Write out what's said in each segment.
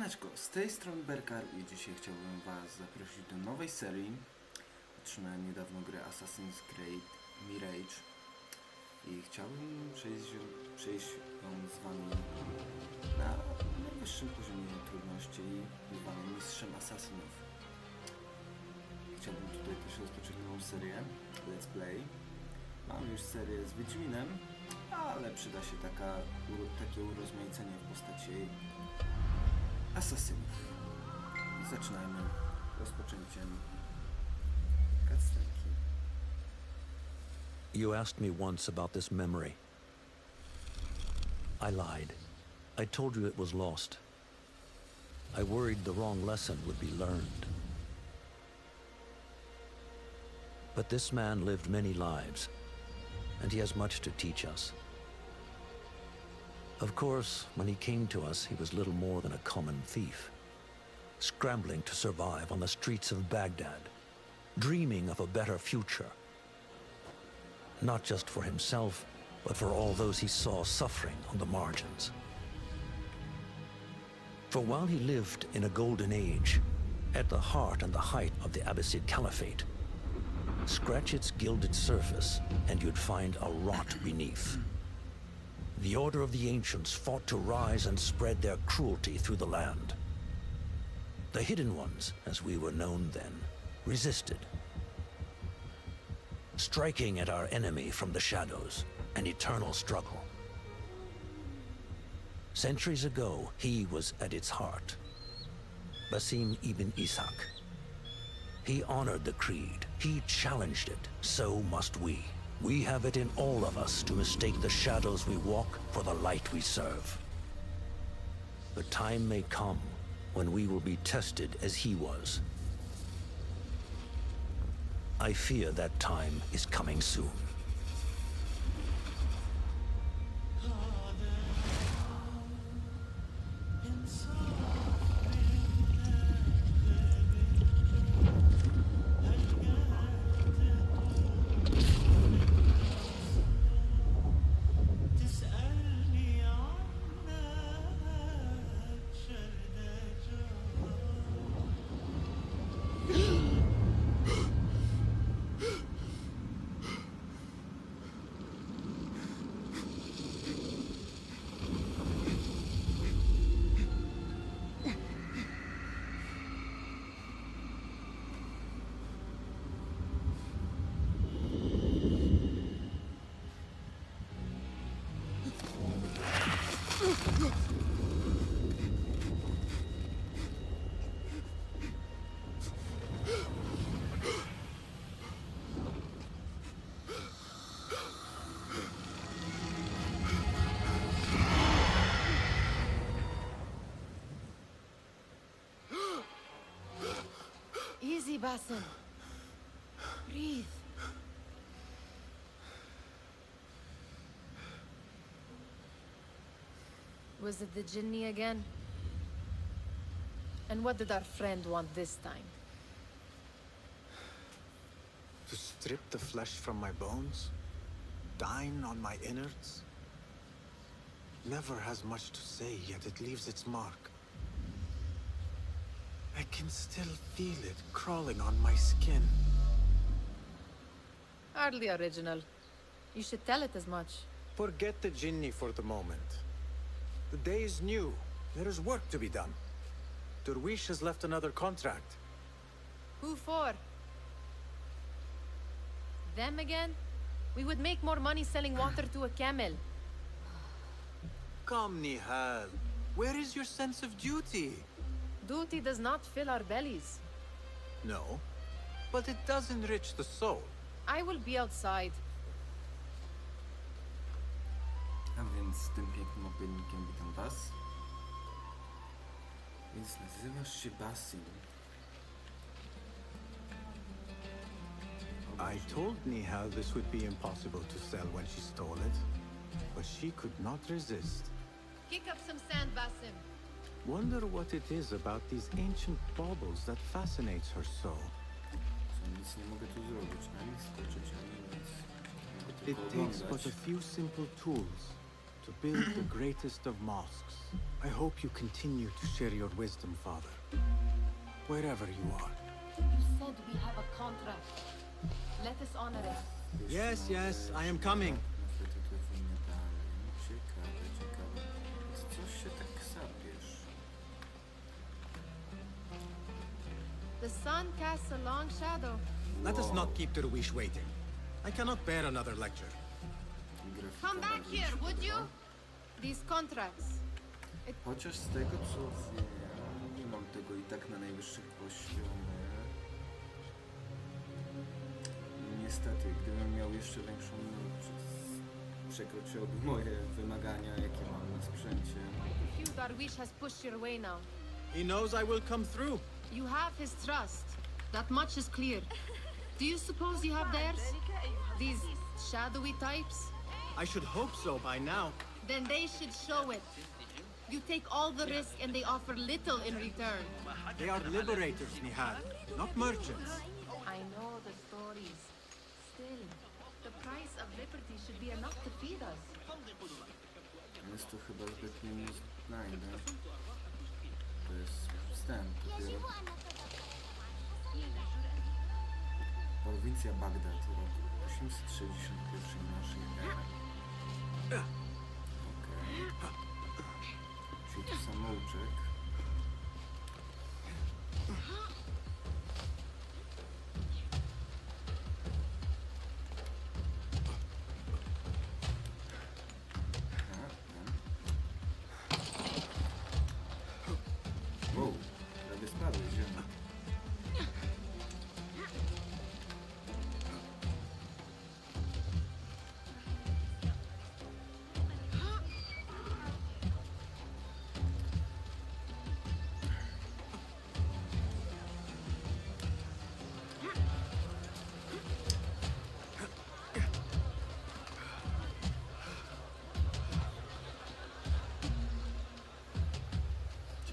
Siemaneczko, z tej strony Berkar i dzisiaj chciałbym Was zaprosić do nowej serii. Otrzymałem niedawno grę Assassin's Creed Mirage i chciałbym przejść ją z Wami na najwyższym poziomie trudności i bywaniem mistrzem asasynów. Chciałbym tutaj też rozpocząć nową serię Let's Play. Mam już serię z Wiedźminem, ale przyda się takie urozmaicenie w postaci asasynów. Zaczynajmy rozpoczęciem cutscenki. You asked me once about this memory. I lied. I told you it was lost. I worried the wrong lesson would be learned. But this man lived many lives, and he has much to teach us. Of course, when he came to us, he was little more than a common thief, scrambling to survive on the streets of Baghdad, dreaming of a better future. Not just for himself, but for all those he saw suffering on the margins. For while he lived in a golden age, at the heart and the height of the Abbasid Caliphate, scratch its gilded surface and you'd find a rot beneath. The Order of the Ancients fought to rise and spread their cruelty through the land. The Hidden Ones, as we were known then, resisted, striking at our enemy from the shadows, an eternal struggle. Centuries ago, he was at its heart. Basim Ibn Ishaq. He honored the creed. He challenged it. So must we. We have it in all of us to mistake the shadows we walk for the light we serve. The time may come when we will be tested as he was. I fear that time is coming soon. Easy, Basim. Breathe. Was it the Jinni again? And what did our friend want this time? To strip the flesh from my bones? Dine on my innards? Never has much to say, yet it leaves its mark. I can still feel it crawling on my skin. Hardly original. You should tell it as much. Forget the Jinni for the moment. The day is new. There is work to be done. Derwish has left another contract. Who for? Them again? We would make more money selling water to a camel. Come, Nihal. Where is your sense of duty? Duty does not fill our bellies. No, but it does enrich the soul. I will be outside. A więc tym pięknym opiernikiem witam Was. Więc nazywasz się Basim. I told Nihal this would be impossible to sell when she stole it, but she could not resist. Kick up some sand, Basim. Wonder what it is about these ancient baubles that fascinates her so. Co, nic nie mogę tu zrobić, ani skoczyć, ani nic. Mogę It tylko takes oglądać. but a few simple tools to build the greatest of mosques. I hope you continue to share your wisdom, Father. Wherever you are. You said we have a contract. Let us honor it. Yes, yes, I am coming. Ciekawe, ciekawe. Coś się tak sapiesz. The sun casts a long shadow. Let us not keep Derwish waiting. I cannot bear another lecture. Come back here, would you? These contracts. Chociaż z tego co wiem, nie mam tego i tak na najwyższych poziomach. Niestety, gdybym miał jeszcze większą moc, przekroczyłby moje wymagania, jakie mam na sprzęcie. Few Darwish has pushed your way now. He knows I will come through. You have his trust. That much is clear. Do you suppose you have theirs? These shadowy types? I should hope so by now. Then they should show it. You take all the risk and they offer little in return. They are liberators, Nihad, not merchants. I know the stories. Still, the price of liberty should be enough to feed us. Jest to chyba zbyt nie znajdę. To jest wstęp dopiero. Prowincja Bagdad, rok 861 naszej ery. Okej. Czyli to samouczek. Wow, prawie spadłeś, ziemia.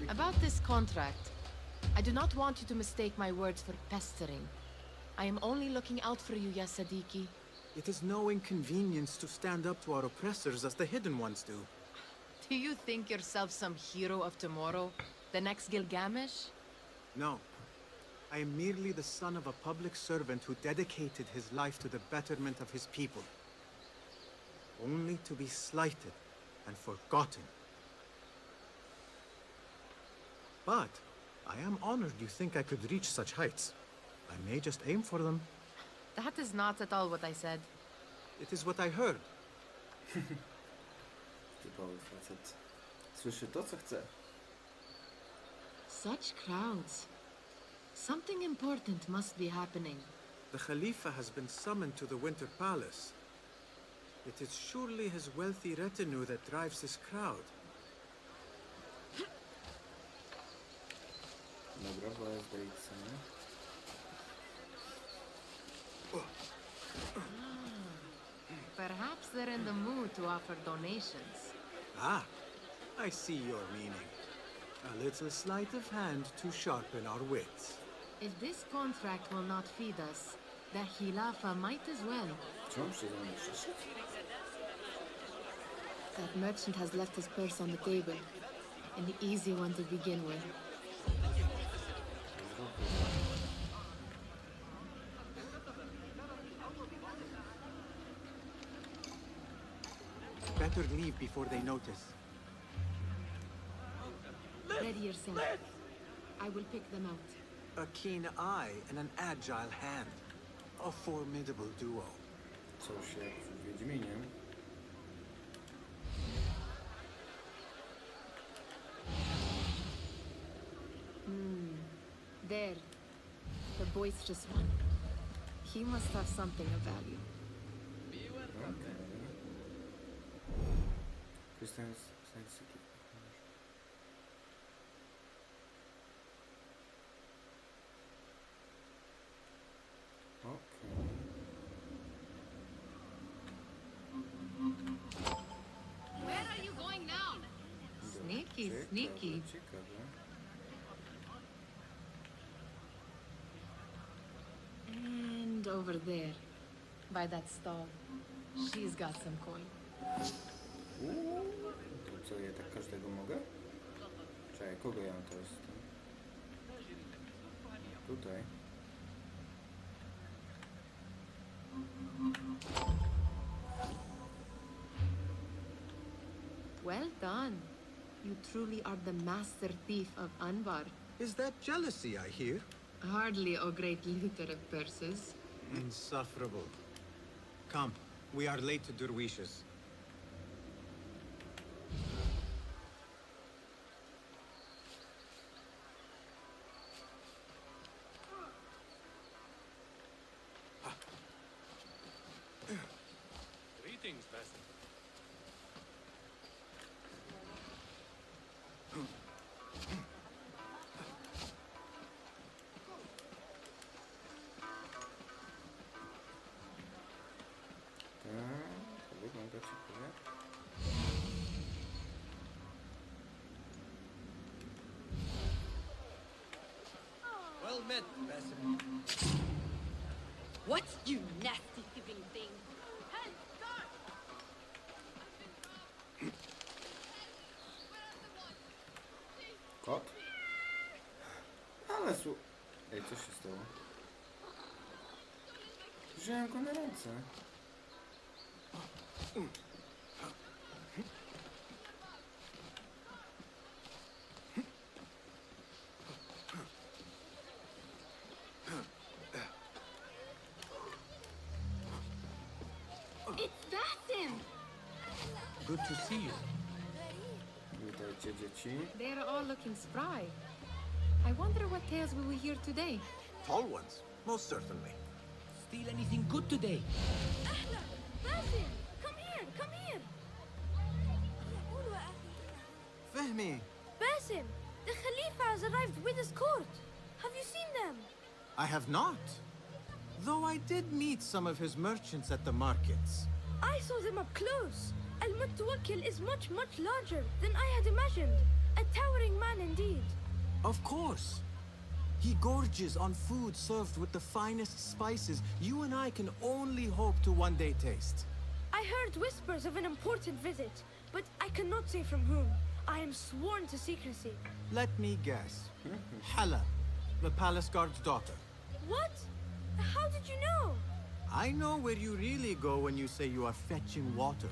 About this contract, I do not want you to mistake my words for pestering. I am only looking out for you, ya Sadiki. It is no inconvenience to stand up to our oppressors as the hidden ones do. Do you think yourself some hero of tomorrow? The next Gilgamesh? No. I am merely the son of a public servant who dedicated his life to the betterment of his people. Only to be slighted and forgotten. But I am honored you think I could reach such heights. I may just aim for them. That is not at all what I said. It is what I heard. Typowy facet. Słyszy to, co chce. Such crowds. Something important must be happening. The Khalifa has been summoned to the Winter Palace. It is surely his wealthy retinue that drives this crowd. Dobra, bo jest DLC. Perhaps they're in the mood to offer donations. Ah, I see your meaning. A little sleight of hand to sharpen our wits. If this contract will not feed us, the Khilafa might as well. Czemu przeze mnie przyszedł? That merchant has left his purse on the table, and the easy one to begin with. Better leave before they notice. Ready yourself. I will pick them out. A keen eye and an agile hand. A formidable duo. Coś jak w Wiedźminie. There. The boisterous one. He must have something of value. Okej. Korzystając z Okej. Where are you going now? Sneaky, Ciekawe, sneaky. ciekawe. And over there, by that stall, she's got some coin. To co, ja tak każdego mogę? Czekaj, kogo ja mam teraz? Tutaj. Well done. You truly are the master thief of Anbar. Is that jealousy I hear? Hardly a great looter of purses. Insufferable. Come, we are late to Derwishes. Greetings, Basim. To wygląda ciekawie. Well met, Basim. What, you nasty thieving thing? Kot? Ale Ej, co się stało? Wziąłem go na ręce. It's Basim! Good to see you. Witajcie, dzieci. They are all looking spry. I wonder what tales we will hear today. Tall ones, most certainly. Steal anything good today? Basim! Come here! Come here! Fehmi, Basim! The Khalifa has arrived with his court. Have you seen them? I have not. Though I did meet some of his merchants at the markets. I saw them up close. Al-Mutawakkil is much, much larger than I had imagined. A towering man indeed. Of course. He gorges on food served with the finest spices you and I can only hope to one day taste. I heard whispers of an important visit, but I cannot say from whom. I am sworn to secrecy. Let me guess. Hala, the palace guard's daughter. What? How did you know? I know where you really go when you say you are fetching water.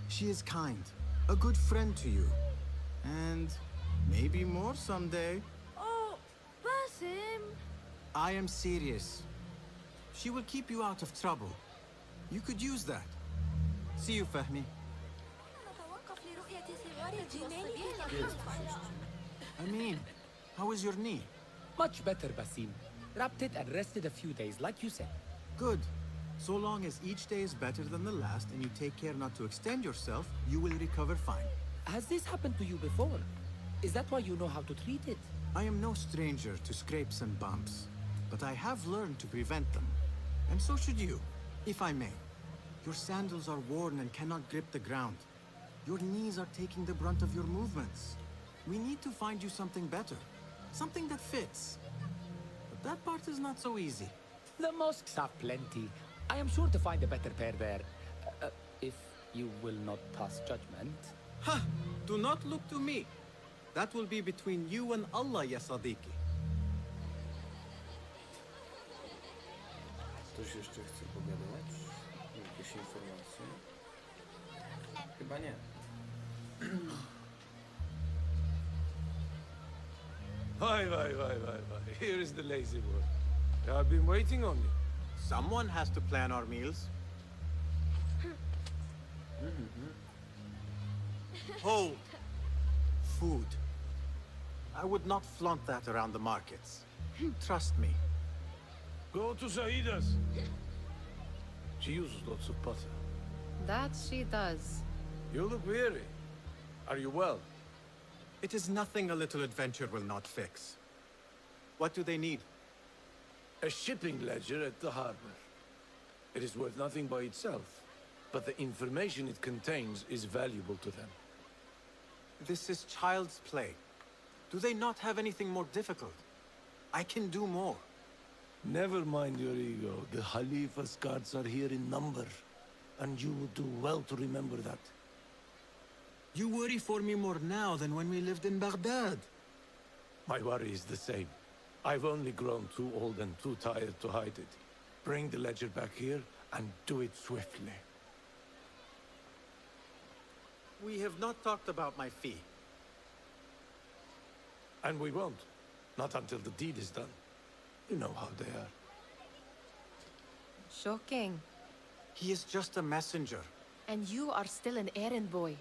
She is kind, a good friend to you. And maybe more someday. Oh, Basim. I am serious. She will keep you out of trouble. You could use that. See you, Fahmi. I mean, how is your knee? Much better, Basim. Wrapped it and rested a few days, like you said. Good. So long as each day is better than the last and you take care not to extend yourself, you will recover fine. Has this happened to you before? Is that why you know how to treat it? I am no stranger to scrapes and bumps, but I have learned to prevent them. And so should you, if I may. Your sandals are worn and cannot grip the ground. Your knees are taking the brunt of your movements. We need to find you something better, something that fits. But that part is not so easy. The mosques have plenty. I am sure to find a better pair there. If you will not pass judgment. Ha! Do not look to me. That will be between you and Allah, ya Sadiqi. Ktoś jeszcze chce pogadać? Jakieś informacje? Chyba nie. Why. Here is the lazy boy. I've been waiting on you. Someone has to plan our meals. Hold. Food. I would not flaunt that around the markets. Trust me. Go to Saida's. She uses lots of butter. That she does. You look weary. Are you well? It is nothing a little adventure will not fix. What do they need? A shipping ledger at the harbor. It is worth nothing by itself, but the information it contains is valuable to them. This is child's play. Do they not have anything more difficult? I can do more. Never mind your ego. The Khalifa's guards are here in number, and you would do well to remember that. You worry for me more now than when we lived in Baghdad. My worry is the same. I've only grown too old and too tired to hide it. Bring the ledger back here and do it swiftly. We have not talked about my fee. And we won't. Not until the deed is done. You know how they are. Shocking. He is just a messenger. And you are still an errand boy.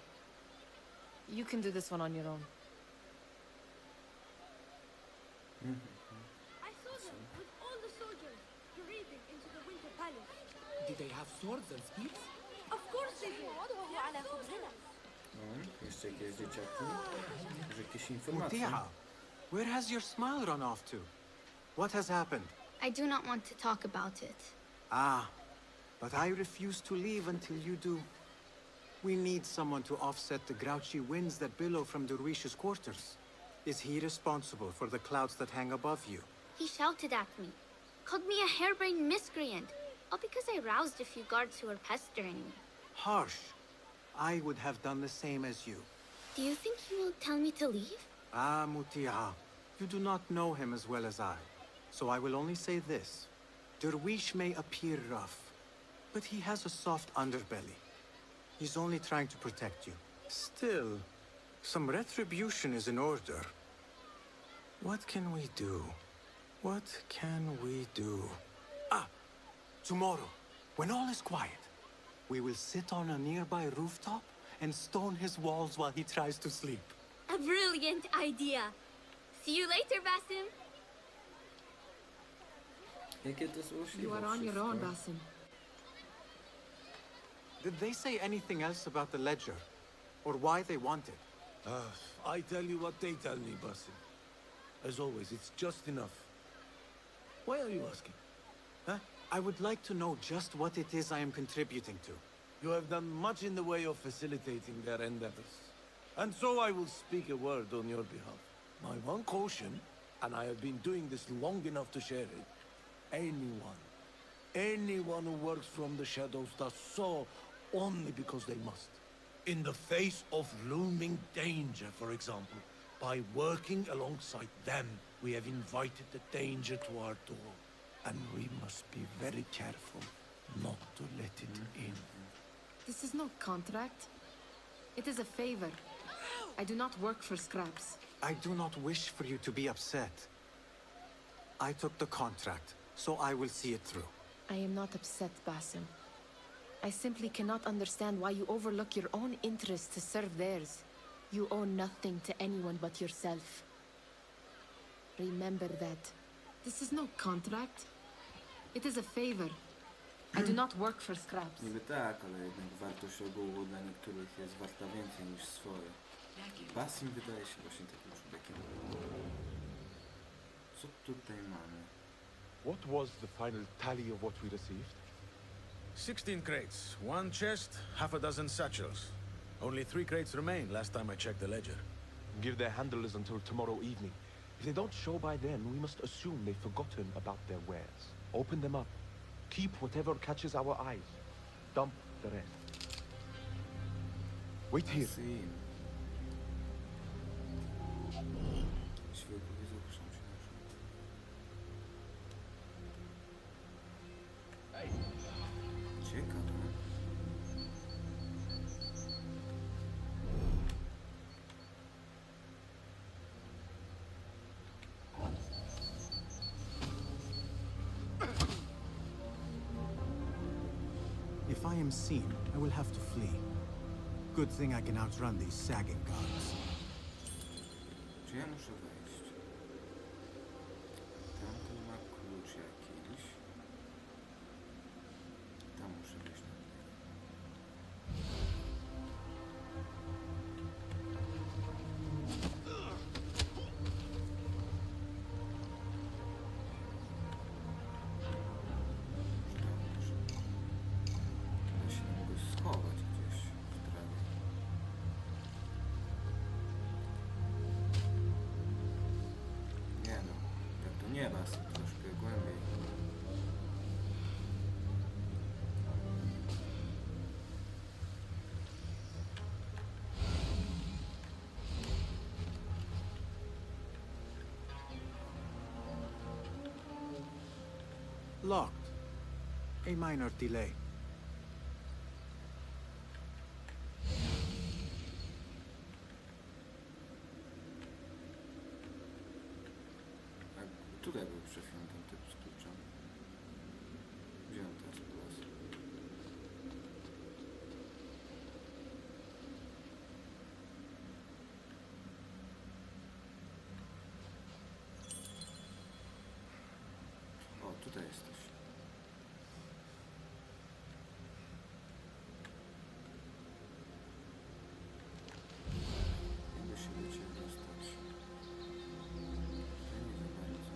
You can do this one on your own. I saw them with all the soldiers parading into the Winter Palace. Did they have swords and spears? Of course they did. على خبزنا. No, jeszcze jakieś dzieciaki? Może jakieś informacje? Mutia, where has your smile run off to? What has happened? I do not want to talk about it. Ah, but I refuse to leave until you do. We need someone to offset the grouchy winds that billow from Derwish's quarters. Is he responsible for the clouds that hang above you? He shouted at me, called me a harebrained miscreant, all because I roused a few guards who were pestering me. Harsh. I would have done the same as you. Do you think he will tell me to leave? Ah, Mutia, you do not know him as well as I. So I will only say this. Derwish may appear rough, but he has a soft underbelly. He's only trying to protect you. Still, some retribution is in order. What can we do? What can we do? Ah! Tomorrow, when all is quiet, we will sit on a nearby rooftop and stone his walls while he tries to sleep. A brilliant idea. See you later, Basim. Jakie to złośliwe You are on your own, wszystko. Basim. Did they say anything else about the ledger? Or why they want it? I tell you what they tell me, Basim. As always, it's just enough. Why are you asking? Huh? I would like to know just what it is I am contributing to. You have done much in the way of facilitating their endeavors. And so I will speak a word on your behalf. My one caution, and I have been doing this long enough to share it, anyone who works from the shadows does so only because they must. In the face of looming danger, for example, by working alongside them, we have invited the danger to our door. And we must be very careful not to let it in. This is no contract. It is a favor. I do not work for scraps. I do not wish for you to be upset. I took the contract, so I will see it through. I am not upset, Basim. I simply cannot understand why you overlook your own interests to serve theirs. You owe nothing to anyone but yourself. Remember that. This is no contract. It is a favor. I do not work for scraps. Niby tak, ale jednak wartość ogółu dla niektórych jest warta więcej niż swoje. Basim wydaje się właśnie takim człowiekiem. Co tutaj mamy? What was the final tally of what we received? 16 crates, 1 chest, half a dozen satchels. Only 3 crates remain last time I checked the ledger. Give their handlers until tomorrow evening. If they don't show by then, we must assume they've forgotten about their wares. Open them up. Keep whatever catches our eyes. Dump the rest. Wait here. Basim. Świetnie, zapraszam się na rząd. Ciekawe. If I am seen, I will have to flee. Good thing I can outrun these sagging guards. Czy ja muszę wejść? Tamten ma klucz jakiś. Tam muszę wejść na dół. Da się go schować gdzieś w trawie. Locked. A minor delay. A tutaj był przed chwilą ten typ z kluczem. Gdzie on teraz był? O, tutaj jesteś. Jakby się do ciebie dostać? Ja nie za bardzo.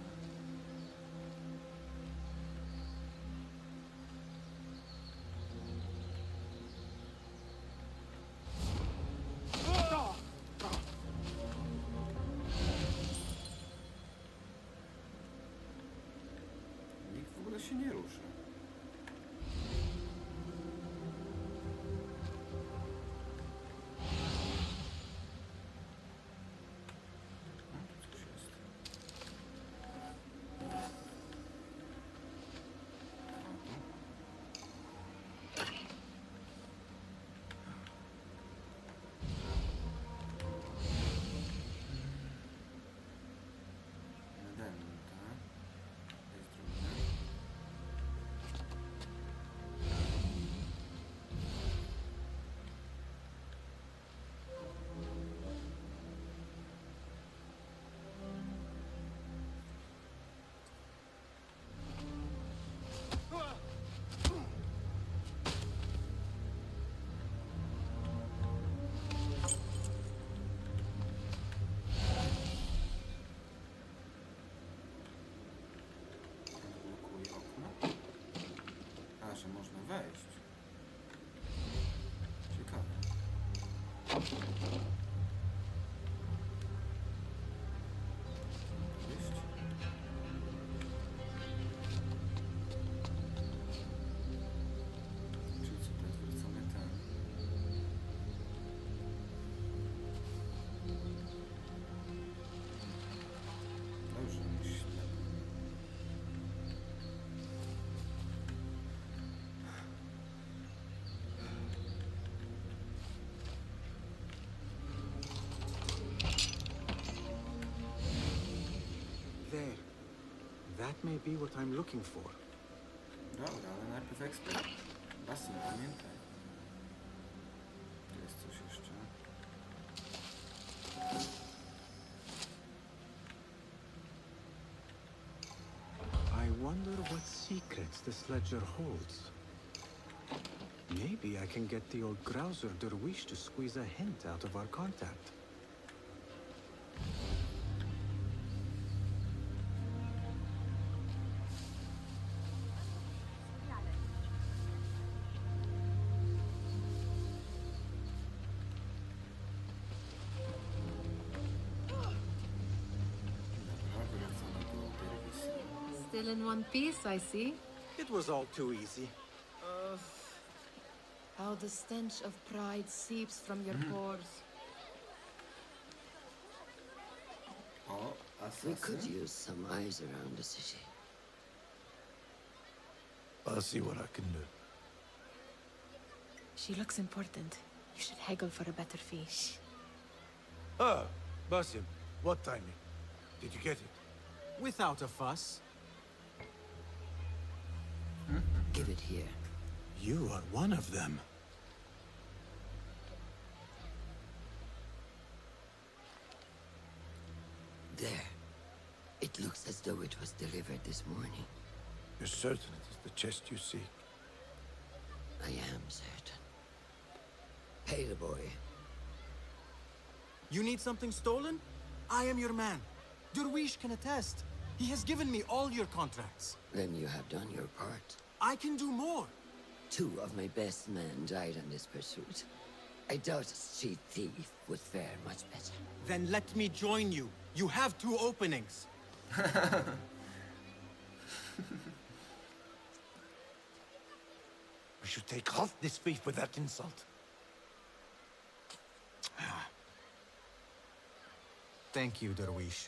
Nikt w ogóle się nie rusza. Tu coś jest. Nade mną, tak? To jest droga. Blokuję okno. A, że można wejść. Ciekawe. Wejść. Czyli co, teraz wracamy tam. Dobrze, myślę. There. That may be what I'm looking for. Dobra, ale najpierw ekspert. Basim, pamiętaj. Tu jest coś jeszcze. I wonder what secrets this ledger holds. Maybe I can get the old grouser Derwish to squeeze a hint out of our contact. Dobra, wracamy do Derwisza. Still in one piece, I see. It was all too easy. How the stench of pride seeps from your pores. O, We could asasyn. use some eyes around the city. I'll see what I can do. She looks important. You should haggle for a better fee. Ah, Basim, what timing? Did you get it? Without a fuss. Give it here. You are one of them. There. It looks as though it was delivered this morning. You're certain it is the chest you seek? I am certain. Pay the boy. You need something stolen? I am your man. Derwish can attest. He has given me all your contracts. Then you have done your part. I can do more. 2 of my best men died in this pursuit. I doubt a street thief would fare much better. Then let me join you. You have 2 openings. We should take off this thief with that insult. Thank you, Derwish.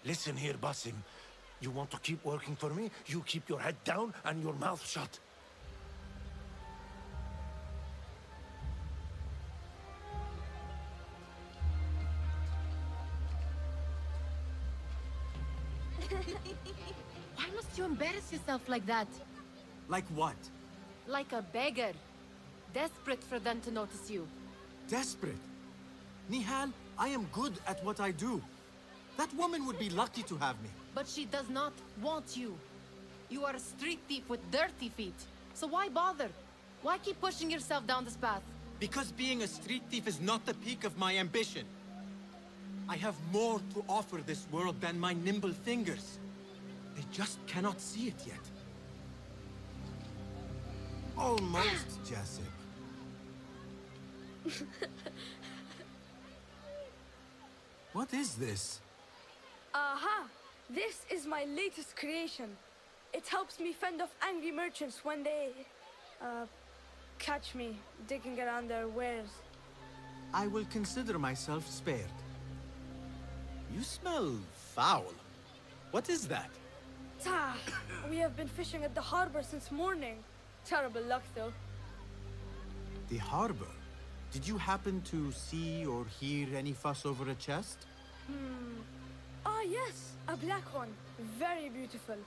Listen here, Basim. You want to keep working for me? You keep your head down and your mouth shut. Why must you embarrass yourself like that? Like what? Like a beggar. Desperate for them to notice you. Desperate? Nihal, I am good at what I do. That woman would be lucky to have me. But she does not want you. You are a street thief with dirty feet. So why bother? Why keep pushing yourself down this path? Because being a street thief is not the peak of my ambition. I have more to offer this world than my nimble fingers. They just cannot see it yet. Almost, Jessup. What is this? Aha! This is my latest creation. It helps me fend off angry merchants when they, catch me digging around their wares. I will consider myself spared. You smell foul. What is that? Tah! We have been fishing at the harbor since morning. Terrible luck, though. The harbor? Did you happen to see or hear any fuss over a chest? Ah, yes, a black one. Very beautiful.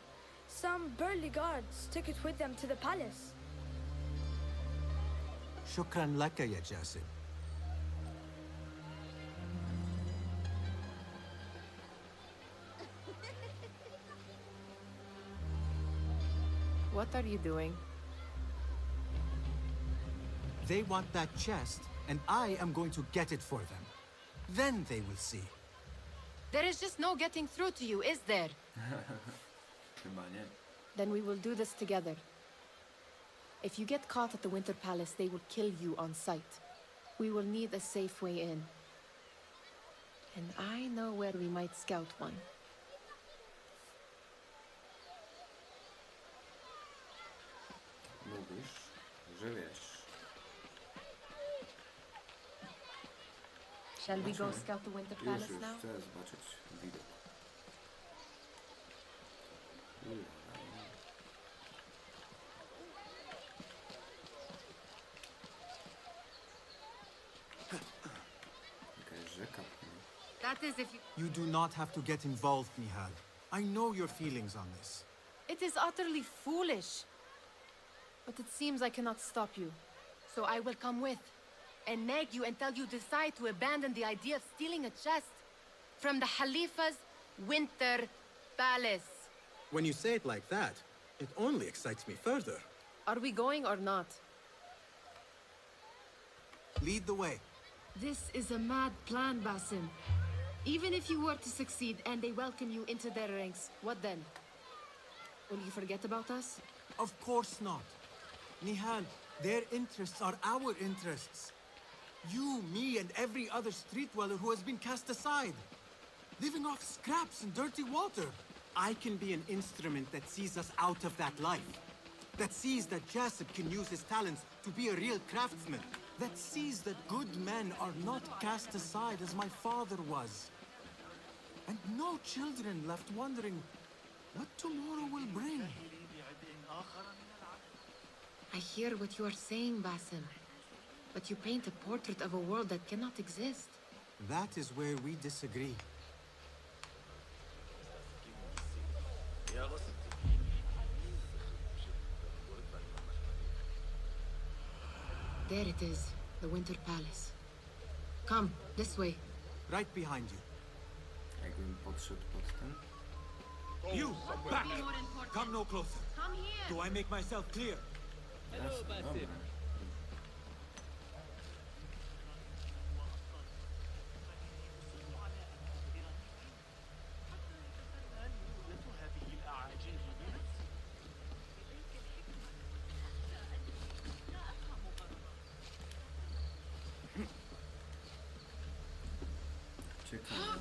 Some burly guards took it with them to the palace. Shukran laka ya Jasib. What are you doing? They want that chest, and I am going to get it for them. Then they will see. There is just no getting through to you, is there? Chyba nie. Then we will do this together. If you get caught at the Winter Palace, they will kill you on sight. We will need a safe way in. And I know where we might scout one. Mówisz, że wiesz. Shall we go Zobaczmy. scout the Winter Już Palace now? chcę zobaczyć widok. Jakaś rzeka. That is if you... You do not have to get involved, Nihal. I know your feelings on this. It is utterly foolish. But it seems I cannot stop you. So I will come with. And nag you until you decide to abandon the idea of stealing a chest from the Khalifa's Winter Palace. When you say it like that, it only excites me further. Are we going or not? Lead the way. This is a mad plan, Basim. Even if you were to succeed and they welcome you into their ranks, what then? Will you forget about us? Of course not. Nihal, their interests are our interests. You, me, and every other street dweller who has been cast aside. Living off scraps and dirty water. I can be an instrument that sees us out of that life. That sees that Jasip can use his talents to be a real craftsman. That sees that good men are not cast aside as my father was. And no children left wondering what tomorrow will bring. I hear what you are saying, Basim. But you paint a portrait of a world that cannot exist. That is where we disagree. There it is, the Winter Palace. Come, this way. Right behind you. Jakbym podszedł pod ten. You, back! Come no closer. Come here. Do I make myself clear? Jasne, dobra. Ciekawe.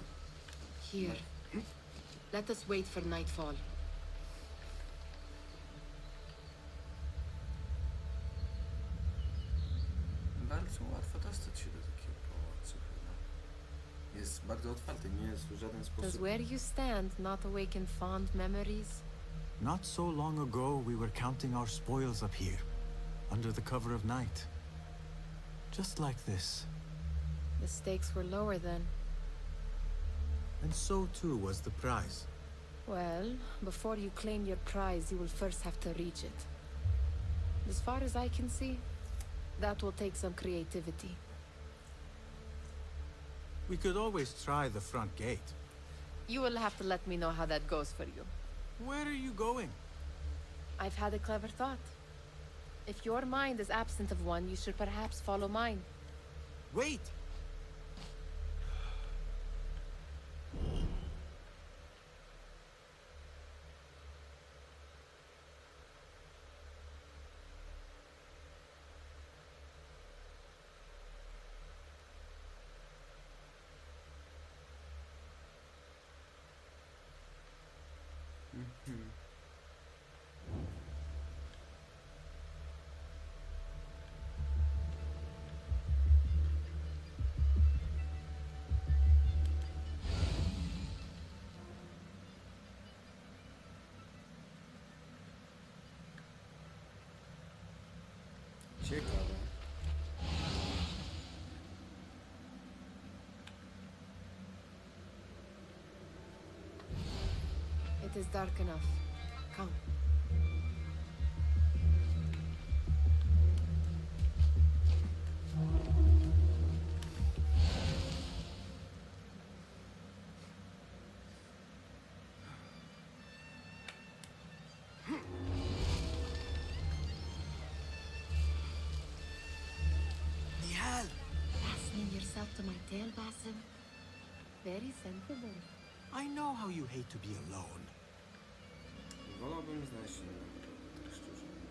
Here. Let us wait for nightfall. Bardzo łatwo dostać się do takiego pałacu chyba. Jest bardzo otwarty, nie jest w żaden Does sposób... where you stand not awaken fond memories? Not so long ago, we were counting our spoils up here, under the cover of night. Just like this. The stakes were lower then. And so too was the prize. Well, before you claim your prize, you will first have to reach it. As far as I can see, that will take some creativity. We could always try the front gate. You will have to let me know how that goes for you. Where are you going? I've had a clever thought. If your mind is absent of one, you should perhaps follow mine. Wait! Ciekawe. It is dark enough. Come. Fastening yourself to my tail, Basim. Very sensible. I know how you hate to be alone. Wolałbym znaleźć innego, tak szczerze mówiąc.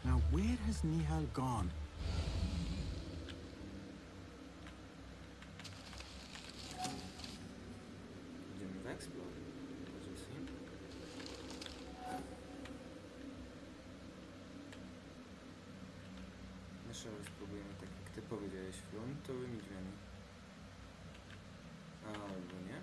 Now, where has Nihal gone? Idziemy w Explore. Jeszcze raz spróbujemy tak jak ty powiedziałeś, frontowymi drzwiami. Albo nie.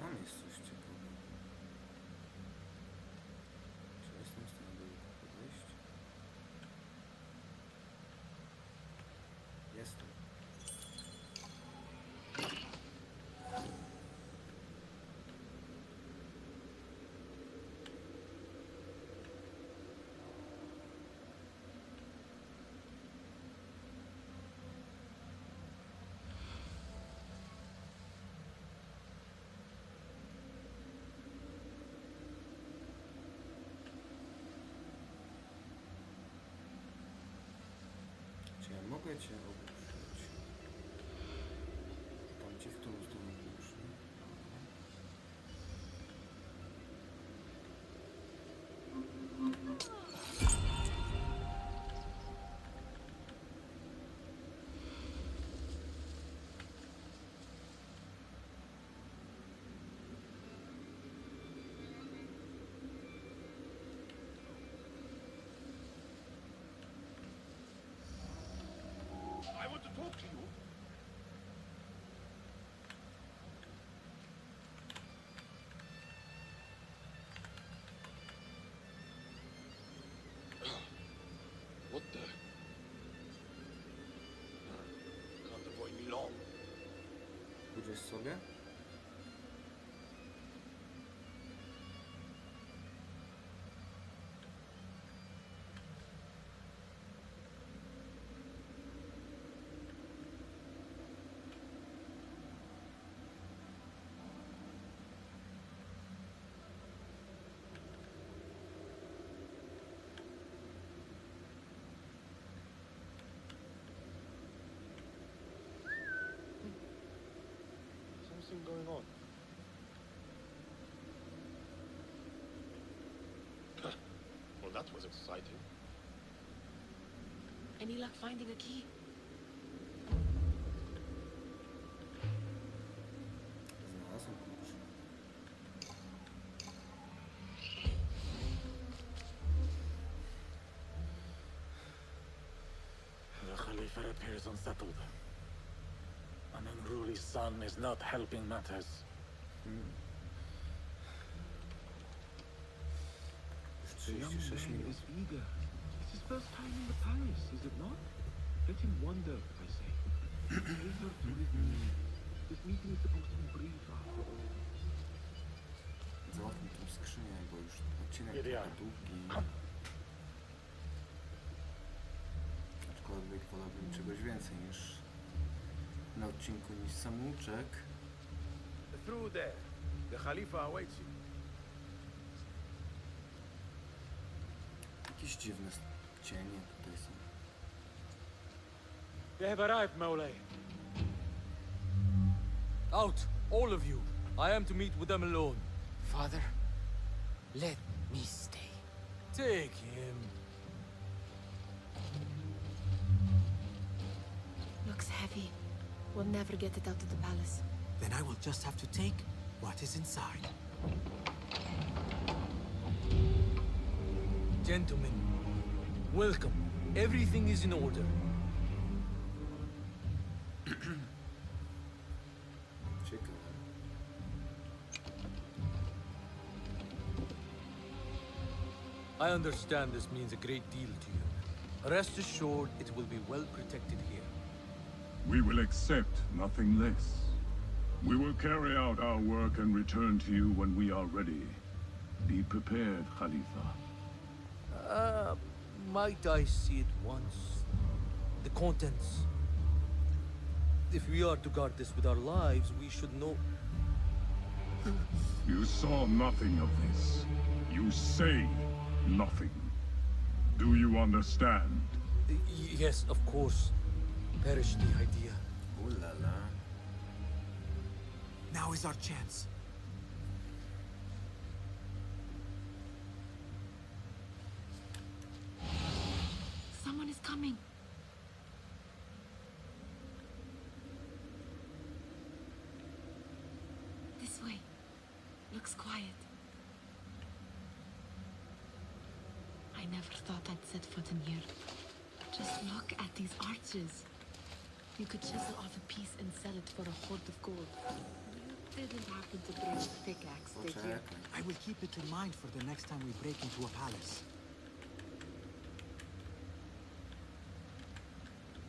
Tam jest coś ciekawego. Czy jestem w stanie do niego podejść? Jestem. Czy ja mogę cię ogłuszyć? Tam ci w tą stronę ogłuszę. I Ugryź sobie. Something going on. Well, that was exciting. Any luck finding a key? Znalazłem klucz. The Khalifa appears unsettled. An unruly son is not helping matters. Już The young 36 man minut. is eager. It's his first time in the palace, is it not? Let him wonder, I say. Later to his knees. This meeting is supposed to be brief after all. Załatwmy tą skrzynię, bo już odcinek Idealnie. trochę długi. Aczkolwiek wolałbym czegoś więcej niż na odcinku niż samouczek. Through there. The Khalifa awaits you. Jakieś dziwne cienie tutaj są. They have arrived, Mawlay. Out, all of you. I am to meet with them alone. Father, let me stay. Take him. Looks heavy. We'll never get it out of the palace. Then I will just have to take what is inside. Gentlemen, welcome. Everything is in order. Ciekawe. I understand this means a great deal to you. Rest assured, it will be well protected here. We will accept nothing less. We will carry out our work and return to you when we are ready. Be prepared, Khalifa. Might I see it once? The contents. If we are to guard this with our lives, we should know. You saw nothing of this. You say nothing. Do you understand? Yes, of course. Perish the idea. Ooh la la. Now is our chance. Someone is coming. This way. Looks quiet. I never thought I'd set foot in here. Just look at these arches. You could chisel off a piece and sell it for a hoard of gold. You didn't happen to bring a pickaxe, did you? I will keep it in mind for the next time we break into a palace.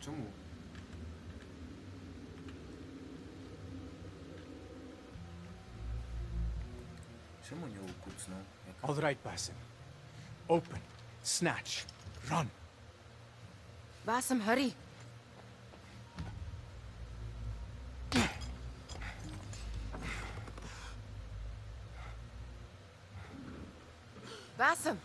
Czemu? Czemu nie ukucnął? Jak... All right, Basim. Open, snatch, run. Basim, hurry. Basim!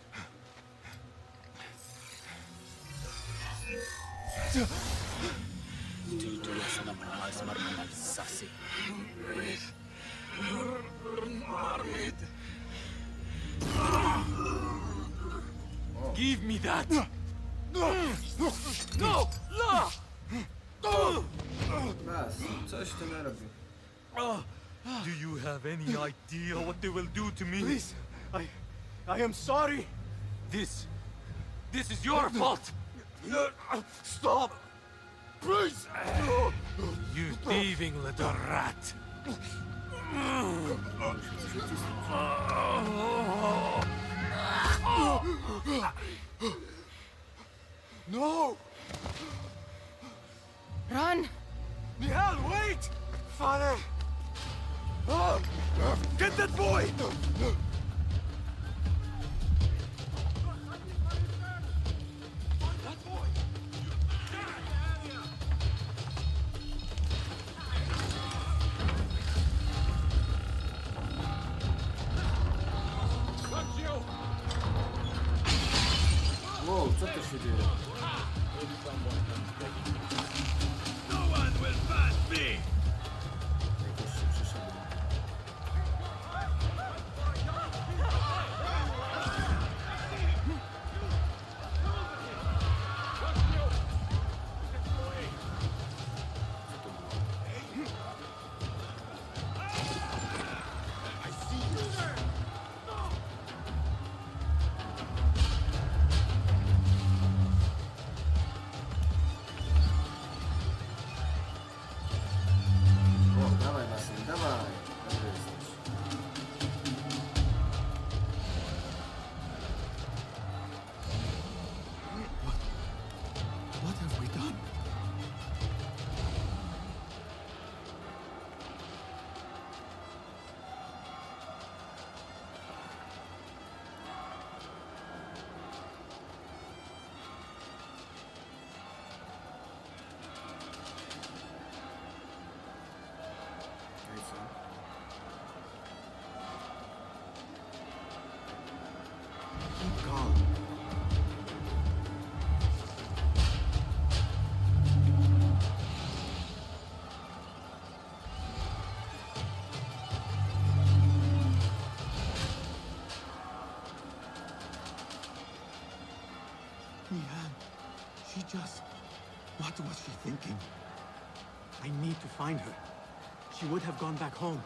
Give me that! No! Bas, coś ty narobił. Do you have any idea what they will do to me? Please, I am sorry. This is your fault! Stop! Please! You thieving little rat! No! Run! Nihal, wait! Father, Get that boy! Wow, co to się dzieje? No one will pass me! Jakoś się przeszedłem. O, dawaj Basim, dawaj! Dobry jesteś. What have we done? No i co? Keep calm. Nihan, she just... What was she thinking? I need to find her. She would have gone back home.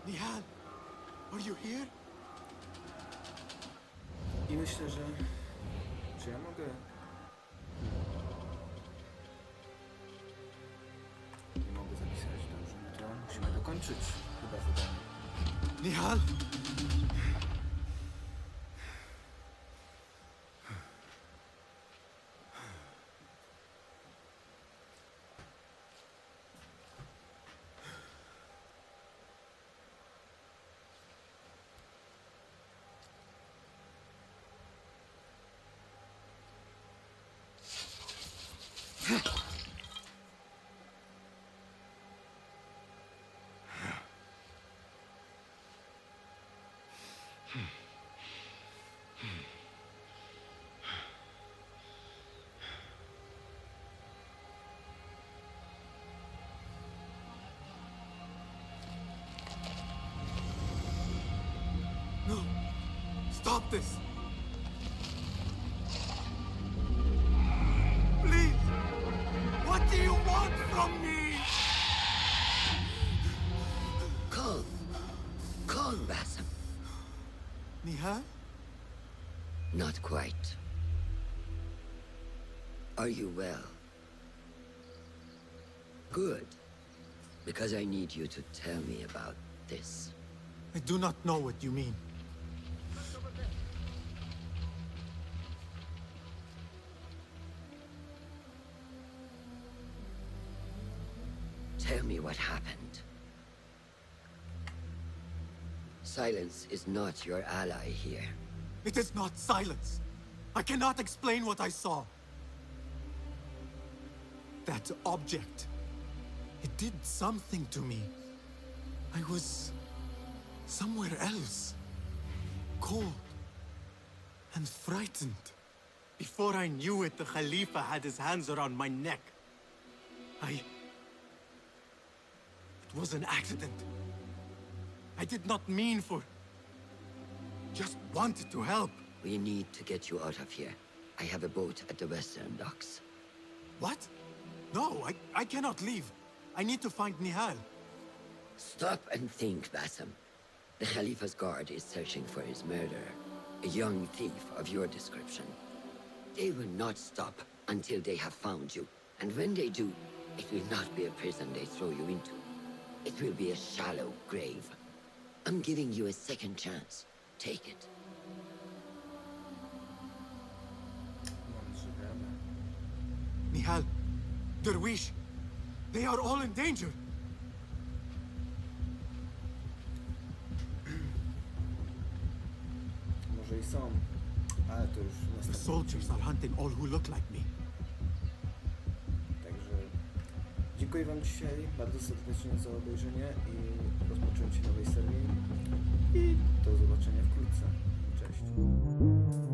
Nihan, are you here? I myślę, że... Czy ja mogę... Nie mogę zapisać, dobrze, no to musimy dokończyć chyba zadanie. Nihan? No! Stop this! Please! What do you want from me? Calm. Calm, Basim. Nihan? Not quite. Are you well? Good. Because I need you to tell me about this. I do not know what you mean. Tell me what happened. Silence is not your ally here. It is not silence. I cannot explain what I saw. That object. It did something to me. I was somewhere else. Cold and frightened. Before I knew it, the Khalifa had his hands around my neck. It was an accident. I did not mean for... Just wanted to help. We need to get you out of here. I have a boat at the western docks. What? No, I cannot leave. I need to find Nihal. Stop and think, Basim. The Khalifa's guard is searching for his murderer, a young thief of your description. They will not stop until they have found you. And when they do, it will not be a prison they throw you into. It will be a shallow grave. I'm giving you a second chance. Take it. Nihal, Derwish, they are all in danger. Może i są, ale to już The następny soldiers are hunting all who look like me. Także dziękuję wam dzisiaj bardzo serdecznie za obejrzenie i rozpoczęcie nowej serii. I do zobaczenia wkrótce. Cześć.